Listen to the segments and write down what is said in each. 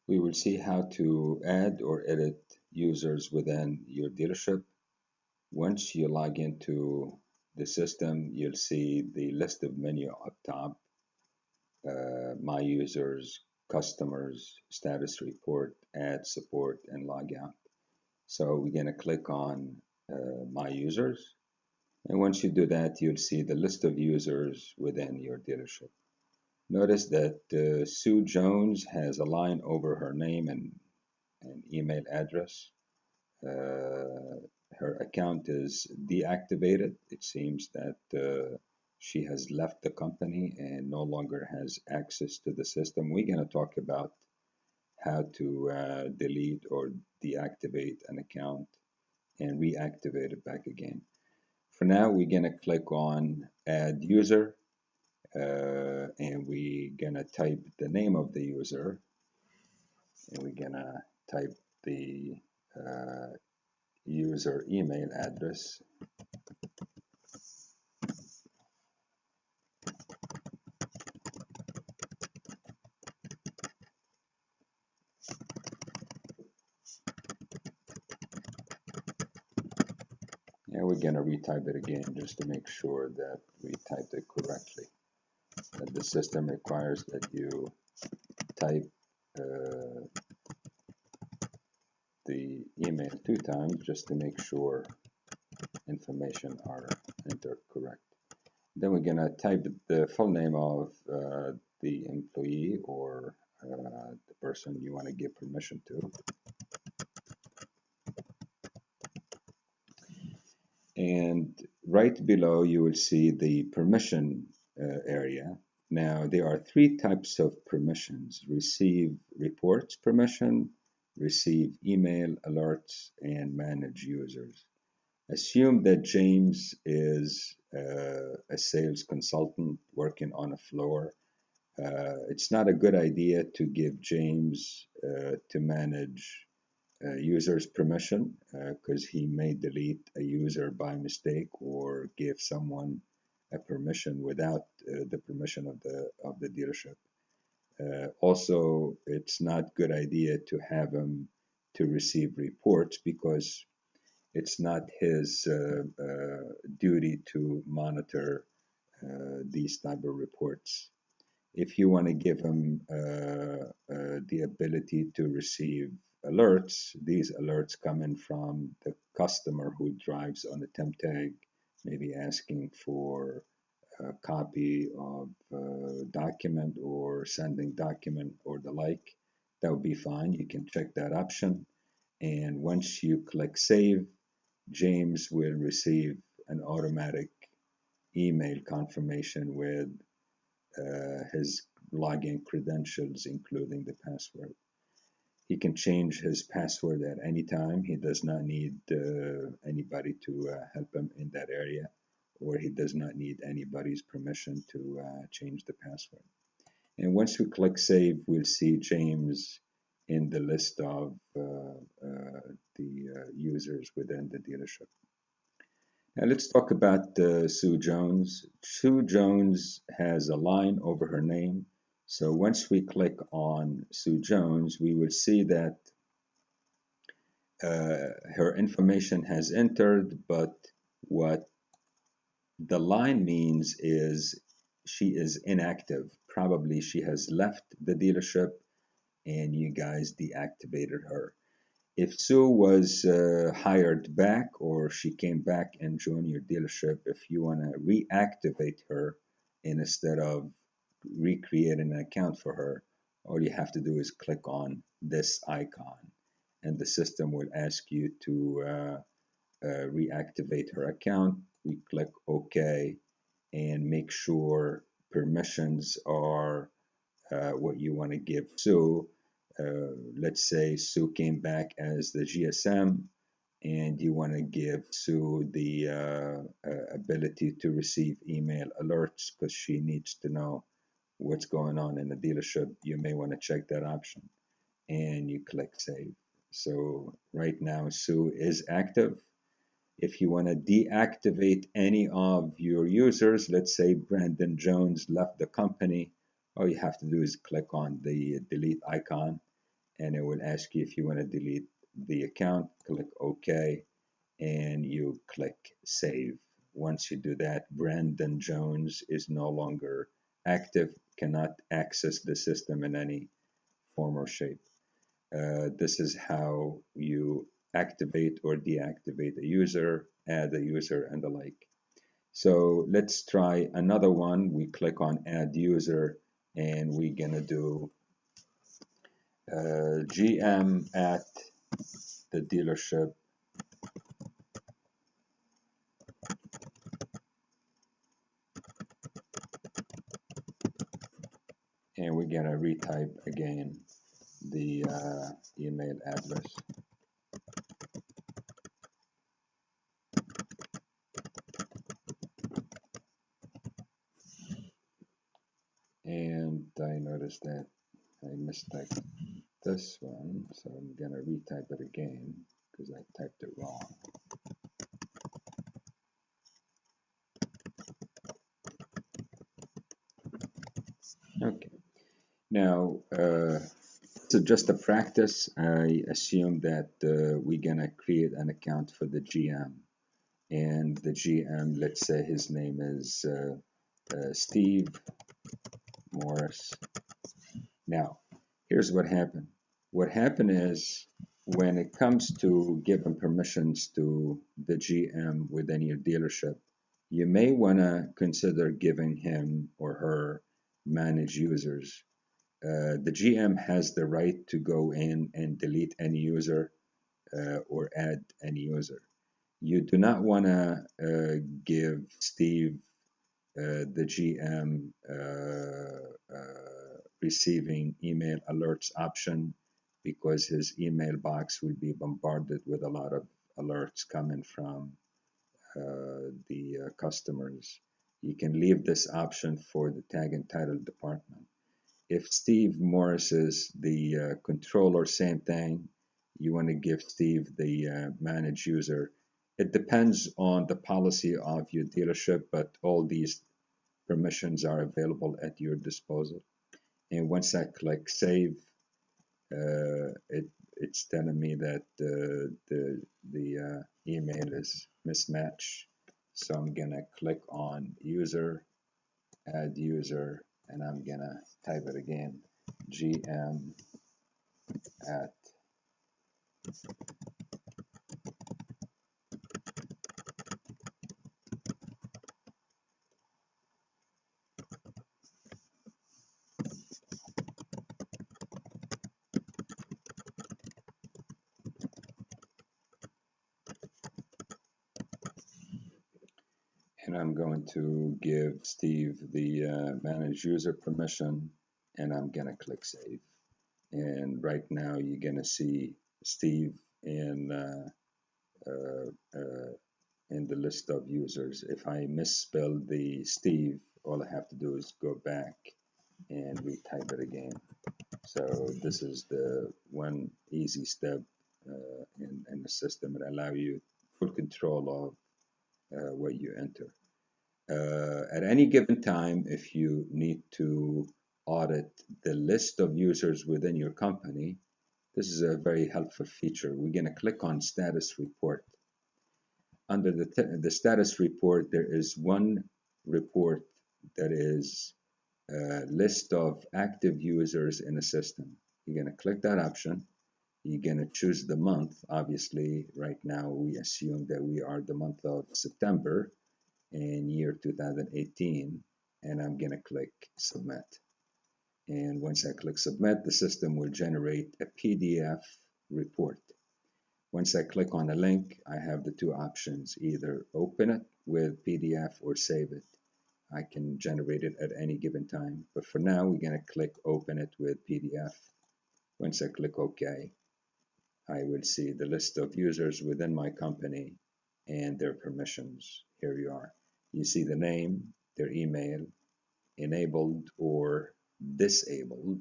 We will see how to add or edit users within your dealership. Once you log into the system, you'll see the list of menu up top, my users, customers, status report, add support, and log out. So we're going to click on my users. And once you do that, you'll see the list of users within your dealership. Notice that Sue Jones has a line over her name and email address. Her account is deactivated. It seems that she has left the company and no longer has access to the system. We're going to talk about how to delete or deactivate an account and reactivate it back again. For now, we're going to click on Add User, and we're going to type the name of the user, and we're going to type the user email address. And we're going to retype it again just to make sure that we typed it correctly. That the system requires that you type the email 2 times just to make sure information are entered correct. Then we're going to type the full name of the employee or the person you want to give permission to. And right below you will see the permission area. Now there are 3 types of permissions: receive reports permission, receive email alerts, and manage users. Assume that James is a sales consultant working on a floor. It's not a good idea to give James to manage user's permission because he may delete a user by mistake or give someone a permission without the permission of the dealership. Also, it's not good idea to have him to receive reports because it's not his duty to monitor these type of reports. If you want to give him the ability to receive alerts, these alerts come in from the customer who drives on the temp tag, maybe asking for a copy of a document or sending document or the like. That would be fine. You can check that option. And once you click save, James will receive an automatic email confirmation with his login credentials, including the password. He can change his password at any time. He does not need anybody to help him in that area, or he does not need anybody's permission to change the password. And once we click save, we'll see James in the list of the users within the dealership. Now let's talk about Sue Jones. Sue Jones has a line over her name. So once we click on Sue Jones, we will see that her information has entered, but what the line means is she is inactive. Probably she has left the dealership and you guys deactivated her. If Sue was hired back or she came back and joined your dealership, if you want to reactivate her instead of recreating an account for her, all you have to do is click on this icon and the system will ask you to reactivate her account. We click OK and make sure permissions are what you want to give Sue. Let's say Sue came back as the GSM and you want to give Sue the ability to receive email alerts because she needs to know what's going on in the dealership. You may want to check that option and you click save. So right now Sue is active. If you want to deactivate any of your users, let's say Brandon Jones left the company, all you have to do is click on the delete icon and it will ask you if you want to delete the account. Click OK, and you click Save. Once you do that, Brandon Jones is no longer active, cannot access the system in any form or shape. This is how you activate or deactivate a user, add a user, and the like. So let's try another one. We click on Add User, and we're gonna do GM at the dealership, and we're gonna retype again the email address. And I noticed that I mistyped this one, so I'm gonna retype it again because I typed it wrong. Okay. Now, so just a practice, I assume that we're gonna create an account for the GM, and the GM, let's say his name is Steve Morris. Now, here's what happened. What happened is when it comes to giving permissions to the GM within your dealership, you may want to consider giving him or her manage users. The GM has the right to go in and delete any user or add any user. You do not want to give Steve the GM receiving email alerts option because his email box will be bombarded with a lot of alerts coming from the customers. You can leave this option for the tag and title department. If Steve Morris is the controller, same thing. You want to give Steve the manage user. It depends on the policy of your dealership, but all these permissions are available at your disposal. And once I click save, it's telling me that the email is mismatched. So I'm gonna click on user, add user, and I'm gonna type it again, GM at and I'm going to give Steve the manage user permission, and I'm gonna click save. And right now you're gonna see Steve uh, uh, in the list of users. If I misspell the Steve, all I have to do is go back and retype it again. So this is the one easy step in the system that allow you full control of what you enter. At any given time, if you need to audit the list of users within your company, this is a very helpful feature. We're going to click on status report. Under the status report, there is one report that is a list of active users in a system. You're going to click that option. You're going to choose the month. Obviously, right now we assume that we are the month of September in year 2018, and I'm going to click submit. And once I click submit, the system will generate a PDF report. Once I click on a link, I have the two options, either open it with PDF or save it. I can generate it at any given time, but for now, we're going to click open it with PDF. Once I click OK, I will see the list of users within my company and their permissions. Here you are. You see the name, their email, enabled or disabled,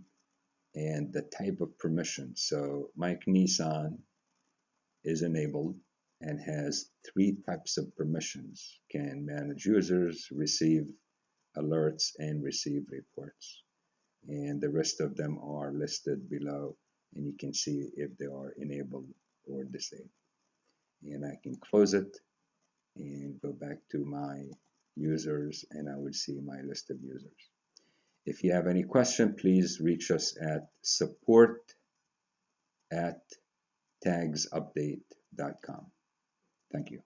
and the type of permission. So Mike Nissan is enabled and has three types of permissions: can manage users, receive alerts, and receive reports. And the rest of them are listed below. and you can see if they are enabled or disabled. And I can close it and go back to my users, and I will see my list of users. If you have any question, please reach us at support@tagsupdate.com. Thank you.